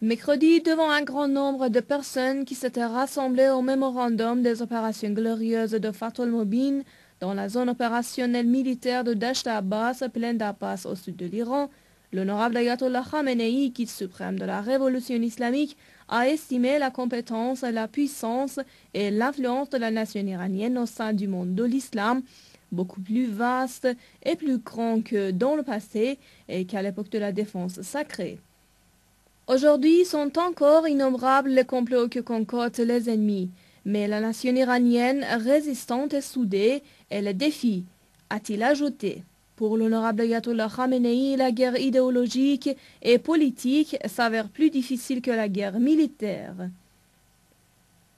Mercredi, devant un grand nombre de personnes qui s'étaient rassemblées au mémorandum des opérations glorieuses de Fatul Mobin dans la zone opérationnelle militaire de Dasht Abbas, plaine d'Abbas au sud de l'Iran, l'honorable Ayatollah Khamenei, guide suprême de la révolution islamique, a estimé la compétence, la puissance et l'influence de la nation iranienne au sein du monde de l'islam beaucoup plus vaste et plus grand que dans le passé et qu'à l'époque de la défense sacrée. Aujourd'hui sont encore innombrables les complots que concoctent les ennemis, mais la nation iranienne résistante et soudée est le défi, a-t-il ajouté. Pour l'honorable Ayatollah Khamenei, la guerre idéologique et politique s'avère plus difficile que la guerre militaire.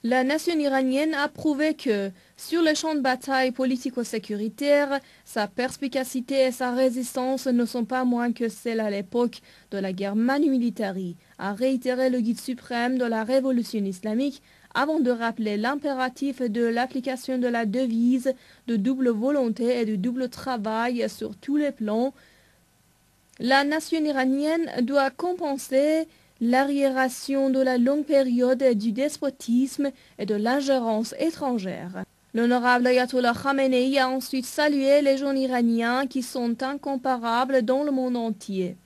La nation iranienne a prouvé que, sur le champ de bataille politico-sécuritaire, sa perspicacité et sa résistance ne sont pas moins que celles à l'époque de la guerre Manu Militari, a réitéré le guide suprême de la révolution islamique avant de rappeler l'impératif de l'application de la devise de double volonté et de double travail sur tous les plans. La nation iranienne doit compenser l'arriération de la longue période du despotisme et de l'ingérence étrangère. L'honorable Ayatollah Khamenei a ensuite salué les jeunes iraniens qui sont incomparables dans le monde entier.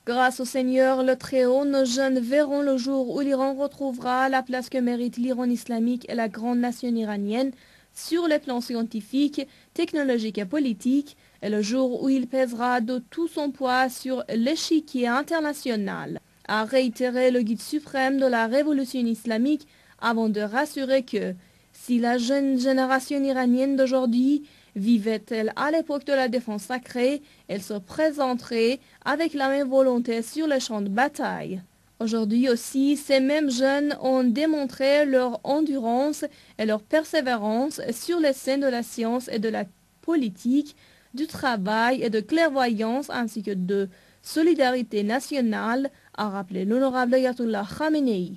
Grâce au Seigneur le Très-Haut, nos jeunes verront le jour où l'Iran retrouvera la place que mérite l'Iran islamique et la grande nation iranienne sur les plans scientifiques, technologiques et politiques, et le jour où il pèsera de tout son poids sur l'échiquier international, a réitéré le guide suprême de la révolution islamique avant de rassurer que, si la jeune génération iranienne d'aujourd'hui vivait-elle à l'époque de la défense sacrée, elle se présenterait avec la même volonté sur le champ de bataille. Aujourd'hui aussi, ces mêmes jeunes ont démontré leur endurance et leur persévérance sur les scènes de la science et de la politique, du travail et de clairvoyance ainsi que de solidarité nationale, a rappelé l'honorable Ayatollah Khamenei.